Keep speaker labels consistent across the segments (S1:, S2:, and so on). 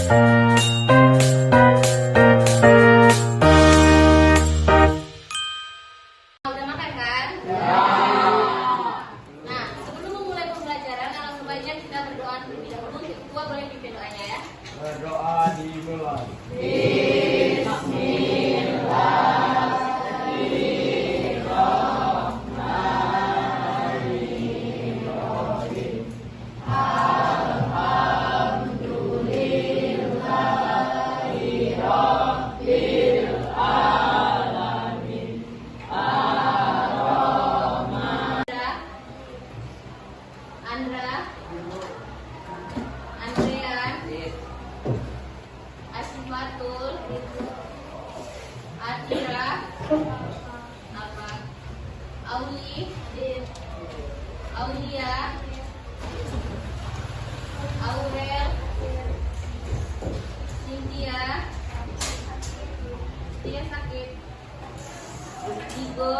S1: Udah makan kan?
S2: Ya.
S1: Nah, sebelum memulai pembelajaran, alangkah baiknya kita berdoa terlebih dahulu. Ketua boleh pimpin doanya ya.
S2: Berdoa dimulai.
S1: Andra, Andrean, Asifatul, Atira, apa? Auli, Aulia, Aurel, Cynthia, dia sakit, Digo,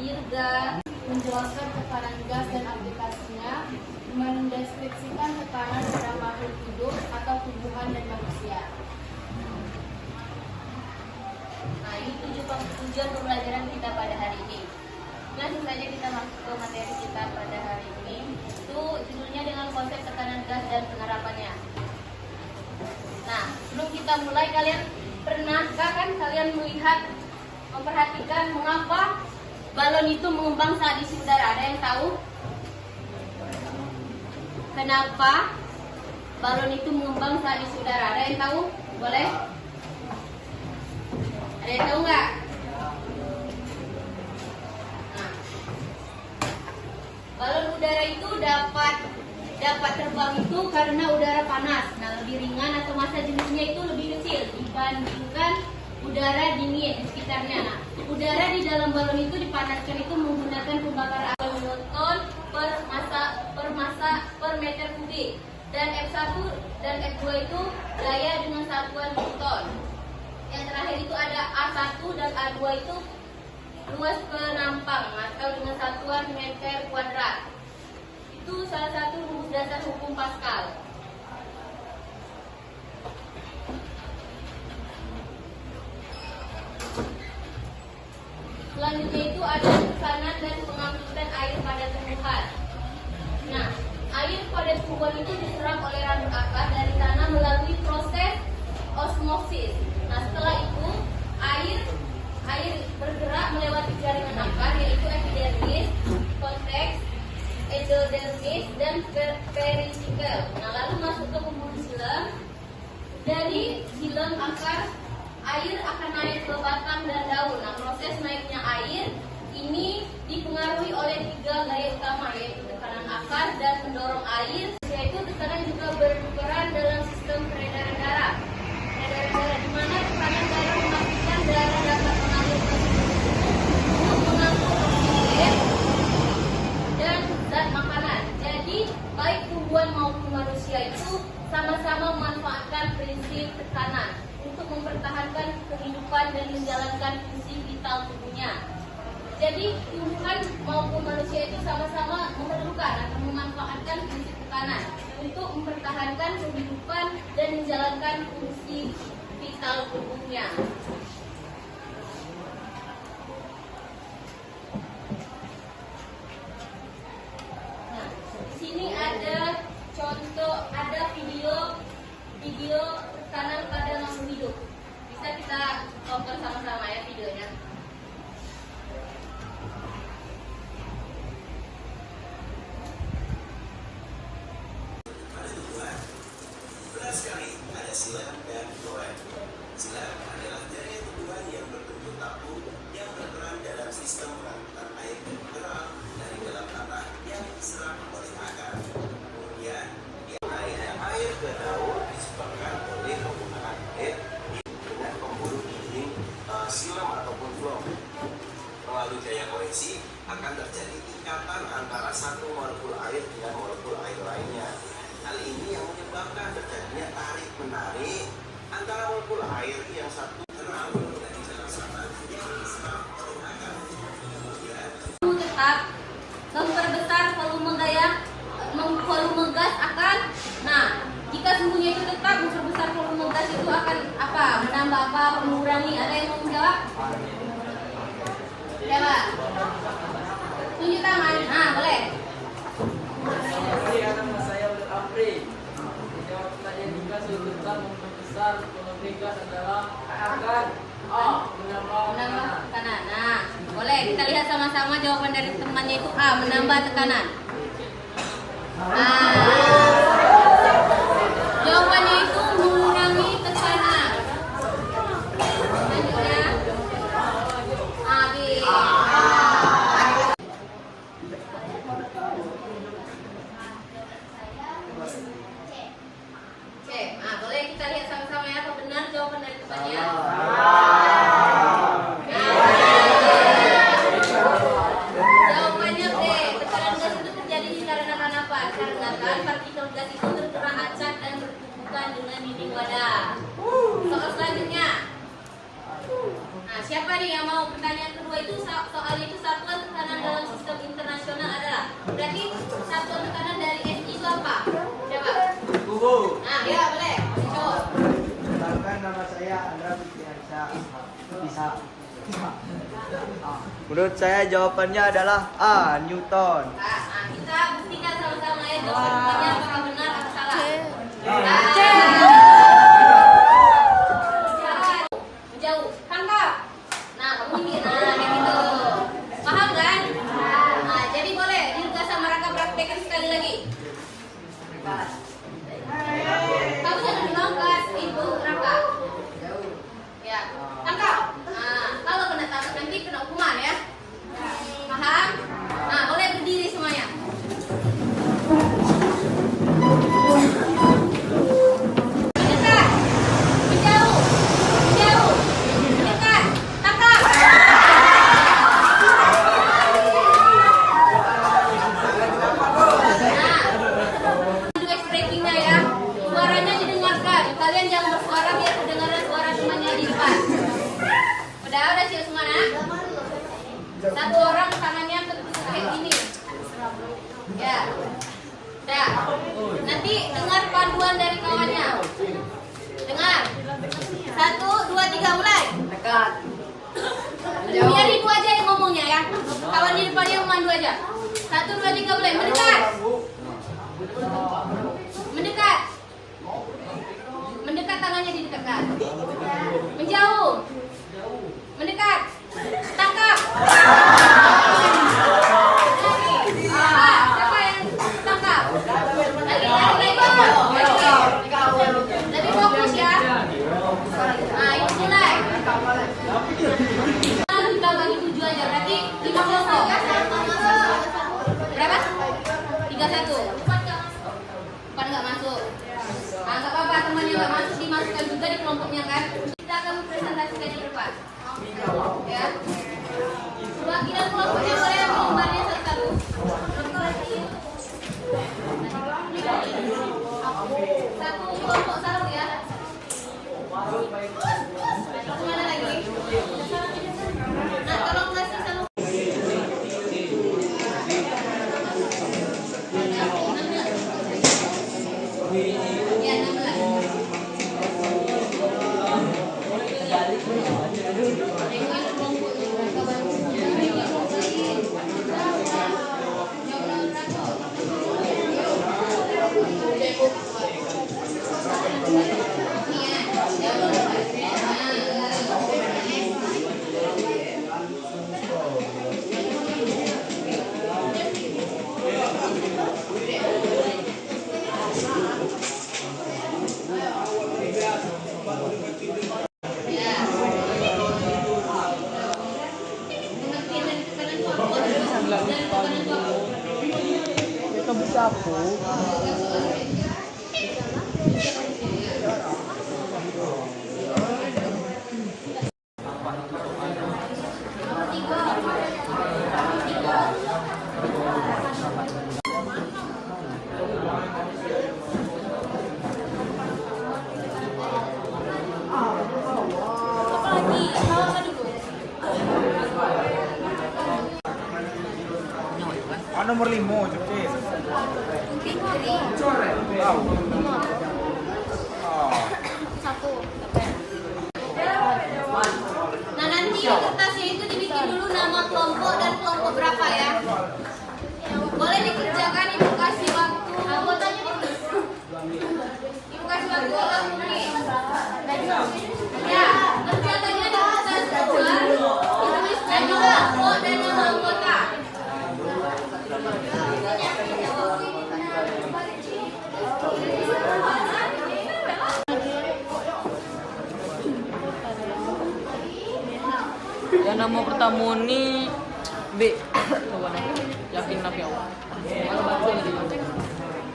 S1: Dirga.
S3: Menjelaskan tekanan gas dan aplikasinya, mendeskripsikan tekanan pada makhluk hidup atau tumbuhan dan manusia.
S1: Nah, ini tujuan pembelajaran kita pada hari ini. Langsung saja kita masuk ke materi kita pada hari ini. Itu judulnya dengan konsep tekanan gas dan penerapannya. Nah, sebelum kita mulai, kalian pernahkah kalian melihat, memperhatikan mengapa balon itu mengembang saat isi udara? Ada yang tahu? Kenapa balon itu mengembang saat isi udara? Ada yang tahu? Boleh? Ada yang tahu nggak? Nah, balon udara itu dapat terbang itu karena udara panas. Nah, lebih ringan atau massa jenisnya itu lebih kecil dibandingkan udara dingin di sekitarnya. Nah, udara di dalam balon itu dipanaskan itu menggunakan pembakar Newton per meter kubik, dan F1 dan F2 itu daya dengan satuan Newton. Yang terakhir itu ada A1 dan A2 itu luas penampang atau dengan satuan meter kuadrat. Itu salah satu rumus dasar hukum Pascal. Selanjutnya itu ada tekanan dan pengangkutan air pada tumbuhan. Nah, air pada tumbuhan itu diserap oleh rambut akar dari tanah melalui proses osmosis. Nah, setelah itu air bergerak melewati jaringan akar, yaitu epidermis, konteks, endodermis, dan peristikel. Nah, lalu masuk ke pembuluh silam. Dari silam akar, air akan naik ke batang dan daun. Nah, proses naiknya air ini dipengaruhi oleh 3 gaya utama, yaitu tekanan akar dan mendorong air, yaitu tekanan juga berperan dalam sistem peredaran darah. Di mana tekanan darah memastikan darah dapat mengalir ke untuk mengangkut oksigen dan zat makanan. Jadi, baik tumbuhan maupun manusia itu sama-sama memanfaatkan prinsip tekanan untuk mempertahankan kehidupan dan menjalankan fungsi vital tubuhnya. Jadi tumbuhan maupun manusia itu sama-sama memerlukan atau memanfaatkan prinsip tekanan untuk mempertahankan kehidupan dan menjalankan fungsi vital tubuhnya. Nah, di sini ada contoh, ada video tekanan pada makhluk hidup. Bisa kita tonton sama-sama ya videonya.
S4: Benar sekali, ada silam dan kloret. Silam adalah jaringan tumbuhan yang berbentuk tapu yang berperan dalam sistem pengangkutan air dan mineral dari dalam tanah yang diserap oleh akar. Kemudian, air ke daun disebabkan oleh penggunaan air dengan pembuluh dinding silam ataupun flow. Melalui daya koreksi akan terjadi ikatan antara satu molekul air dengan molekul air lainnya. Hal ini yang menyebabkan terjadinya tarik-menarik antara molekul air yang satu terlalu dari dalam sana yang diserap oleh akar.
S1: Tetap memperbesar volume gas akan sesungguhnya itu tetap unsur besar volume gas itu akan apa? Menambah apa? Mengurangi? Ada yang mau menjawab? Siapa? Tunjuk tangan. Nah, boleh.
S2: Nama saya Ulil Amri. Jawab pertanyaan juga tentang membesar volume gas adalah akan menambah
S1: Tekanan. Nah, boleh kita lihat sama-sama jawaban dari temannya itu A, menambah tekanan. Jawabannya itu mengurangi tekanan. Selanjutnya A, B. C. Nah, boleh kita lihat sama-sama ya, apa benar jawaban dari temannya? Jawabannya B. Tekanan gas itu terjadi dikarenakan apa? Dikarenakan partikel gas itu terkena acak dan bertumbukan dengan dinding wadah. Soal selanjutnya. Nah, siapa nih yang mau pertanyaan kedua itu soal itu satuan tekanan dalam sistem internasional adalah. Berarti satuan tekanan dari SI itu apa? Siapa?
S2: Kubu.
S1: Nah, ya boleh. Coba.
S2: Perkenalkan, nama saya Andra Fitriansa. Bisa. Menurut saya jawabannya adalah A. Newton.
S1: Nah, kita buktikan sama-sama ya jawabannya apakah benar atau salah. Jangan menjauh, tangkap. Nah, kamu ini, nah kayak gitu. Paham kan? Nah, jadi boleh Dirga sama Raka praktekkan sekali lagi. Kamu jangan diangkat, Ibu Raka. Ya, tangkap. Nah, kalau kena tangkap nanti kena hukuman ya. Paham? Nah, boleh berdiri semuanya. Mendekat, menjauh, menjauh, mendekat, tangkap. Nah, untuk expressingnya ya, suaranya didengarkan. Kalian jangan bersuara biar kedengaran suara temannya di depan. Udah siap semua nak? Satu orang tangannya kayak gini. Ya. Udah. Nanti dengar panduan dari kawannya. Dengar. 1, 2, 3 mulai.
S2: Dekat.
S1: Biar ibu aja yang ngomongnya ya. Kawan di depannya memandu aja. 1, 2, 3 mulai. Mendekat. Mendekat. Mendekat tangannya didekatkan. Menjauh. Mendekat. Tangkap. Siapa yang tangkap? Lagi. Lebih fokus ya. Nah, itu mulai. Kita bagi 7 aja, berarti 5 kelompok. Berapa? 31. 4 nggak masuk. Nah, nggak apa-apa, temannya nggak masuk, dimasukkan juga di kelompoknya kan. Kita akan presentasikan di depan. Ya. Perwakilan kelompoknya boleh ambil lembarnya satu-satu. Satu kelompok satu ya. Kemana lagi? Nah, tolong kasih satu. Ya,
S2: 5 cepet. Tahu. nama pertama ini B. Coba nih, yakin nabi awak. Kalau baca lagi, apa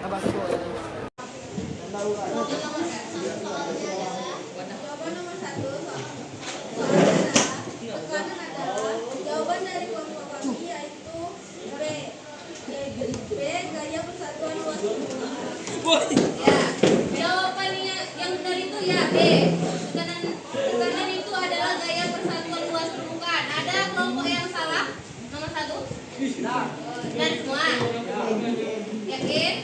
S2: baca lagi?
S5: Jawaban nomor 1 tekanan adalah jawaban dari kelompok kami yaitu B. B gaya persatuan luas permukaan.
S1: Ya, jawabannya yang tadi itu ya B. Tekanan itu adalah gaya persatuan luas permukaan. Ada kelompok yang salah? Nomor 1? Dan semua? Yakin?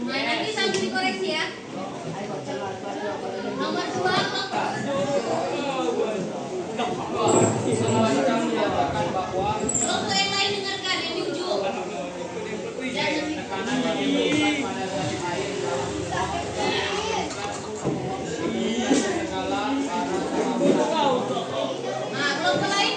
S1: Nah, nanti sambil dikoreksi ya. Nomor 2 kelompok yang lain dengarkan yang di ujung. Nah, kelompok lain